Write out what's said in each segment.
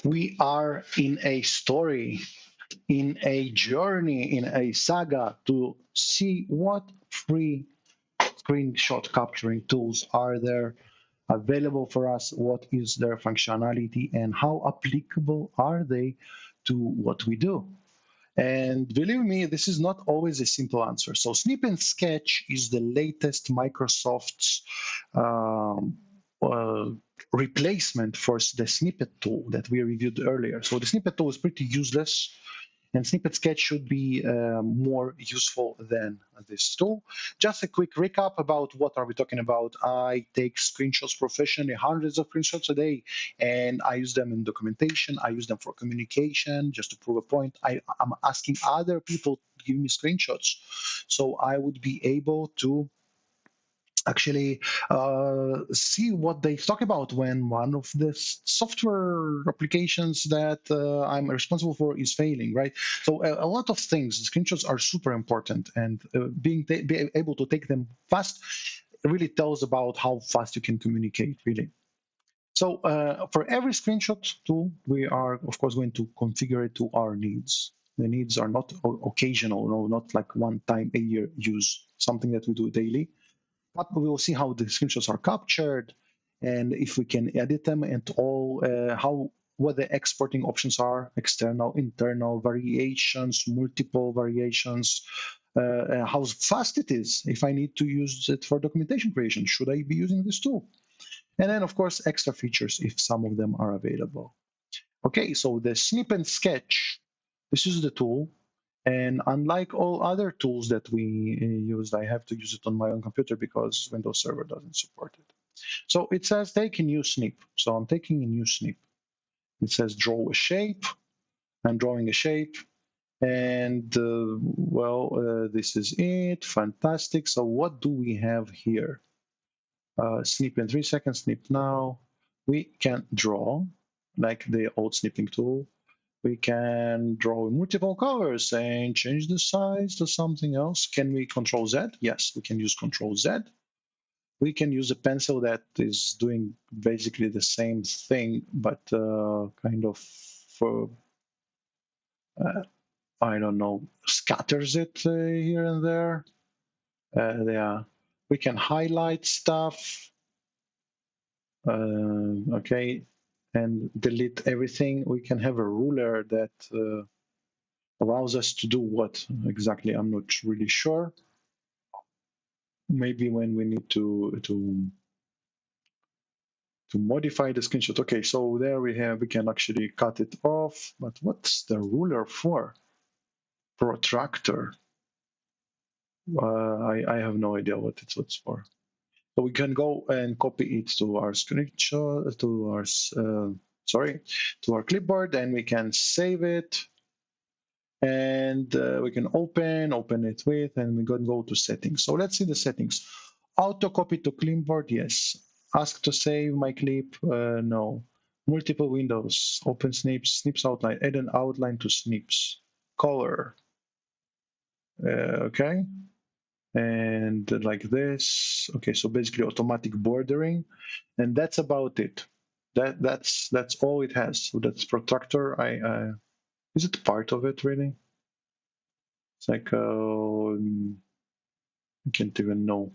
We are in a story, in a journey, in a saga to see what free screenshot capturing tools are there available for us, what is their functionality, and how applicable are they to what we do. And believe me, this is not always a simple answer. So Snip and Sketch is the latest Microsoft's uh, replacement for the snippet tool that we reviewed earlier. So the snippet tool is pretty useless, and Snippet Sketch should be more useful than this tool. Just a quick recap about what are we talking about. I take screenshots professionally, hundreds of screenshots a day, and I use them in documentation. I use them for communication, just to prove a point. I'm asking other people to give me screenshots, so I would be able to actually see what they talk about when one of the software applications that I'm responsible for is failing, right? So a lot of things, screenshots are super important, and be able to take them fast really tells about how fast you can communicate, really. So for every screenshot tool, we are, of course, going to configure it to our needs. The needs are not occasional, no, not like one time a year use, something that we do daily, but we will see how the screenshots are captured and if we can edit them and all how what the exporting options are, external, internal variations, multiple variations, how fast it is. If I need to use it for documentation creation, should I be using this tool? And then, of course, extra features if some of them are available. Okay, so the Snip and Sketch, this is the tool. And unlike all other tools that we used, I have to use it on my own computer because Windows Server doesn't support it. So it says take a new snip. So I'm taking a new snip. It says draw a shape. I'm drawing a shape. And this is it. Fantastic. So what do we have here? Snip in 3 seconds, snip now. We can draw like the old snipping tool. We can draw multiple colors and change the size to something else. Can we control Z? Yes, we can use control Z. We can use a pencil that is doing basically the same thing, but kind of, for, uh, I don't know, scatters it here and there. Yeah. We can highlight stuff, okay, and delete everything. We can have a ruler that allows us to do what exactly, I'm not really sure. Maybe when we need to modify the screenshot. Okay, so there we can actually cut it off, but what's the ruler for? Protractor. I have no idea what it's for. So we can go and copy it to our screenshot, to our clipboard, and we can save it. And we can open it with, and we can go to settings. So let's see the settings. Auto copy to clipboard, yes. Ask to save my clip, no. Multiple windows, open snips outline, add an outline to snips. Color, okay. And like this, okay, so basically automatic bordering, and that's about it. That's all it has. So that's protractor. Is it part of it really? It's like I can't even know,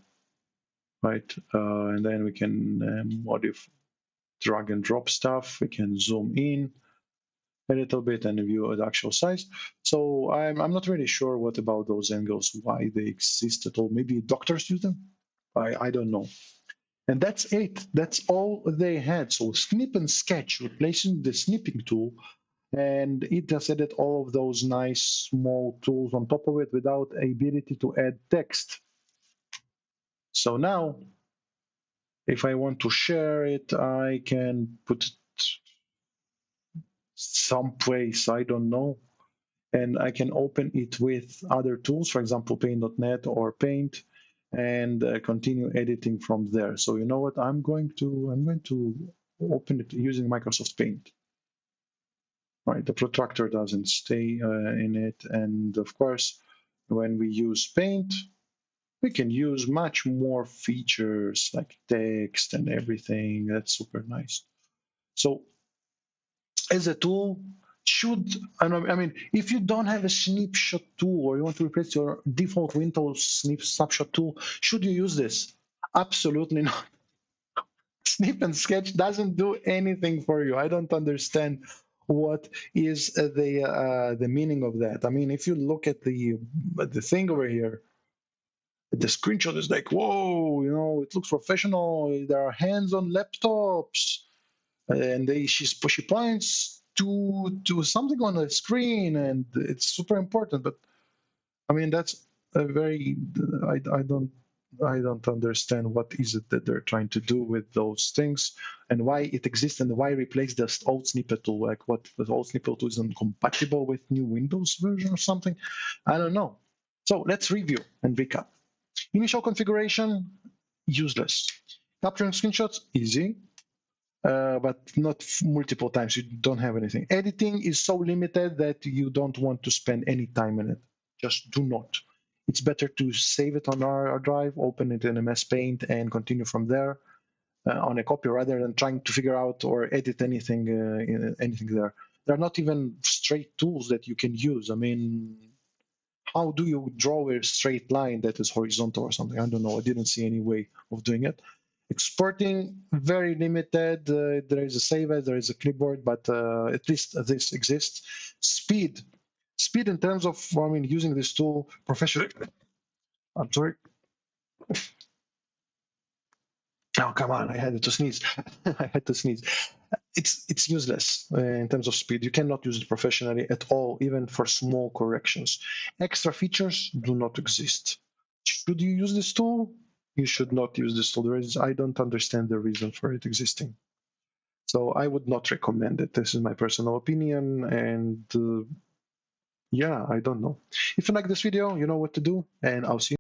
right? And then we can modify, drag and drop stuff. We can zoom in a little bit and view the actual size. So I'm not really sure what about those angles, why they exist at all. Maybe doctors use them. I don't know. And that's it. That's all they had. So Snip and Sketch replacing the snipping tool, and it just added all of those nice small tools on top of it without ability to add text. So now, if I want to share it, I can put it someplace, I don't know, and I can open it with other tools, for example, Paint.net or Paint, and continue editing from there. So you know what? I'm going to open it using Microsoft Paint. Right, the protractor doesn't stay in it, and of course, when we use Paint, we can use much more features like text and everything. That's super nice. So as a tool should, I mean, if you don't have a snapshot tool or you want to replace your default Windows snapshot tool, should you use this? Absolutely not. Snip and Sketch doesn't do anything for you. I don't understand what is the meaning of that. I mean, if you look at the thing over here, the screenshot is like, whoa, you know, it looks professional. There are hands on laptops, and she points to something on the screen, and it's super important. But I mean, that's a very I don't understand what is it that they're trying to do with those things and why it exists and why replace this old snippet tool. Like what the old snippet tool isn't compatible with new Windows version or something. I don't know. So let's review and recap. Initial configuration, useless. Capturing screenshots, easy. But not multiple times. You don't have anything. Editing is so limited that you don't want to spend any time in it. Just do not. It's better to save it on our drive, open it in MS Paint, and continue from there on a copy rather than trying to figure out or edit anything there. There are not even straight tools that you can use. I mean, how do you draw a straight line that is horizontal or something? I don't know. I didn't see any way of doing it. Exporting, very limited. There is a save as, there is a clipboard, but at least this exists. Speed. Speed in terms of, I mean, using this tool professionally. I'm sorry. Oh, come on. I had to sneeze. I had to sneeze. It's useless in terms of speed. You cannot use it professionally at all, even for small corrections. Extra features do not exist. Should you use this tool? You should not use this tool. I don't understand the reason for it existing. So I would not recommend it. This is my personal opinion, and yeah, I don't know. If you like this video, you know what to do, and I'll see you.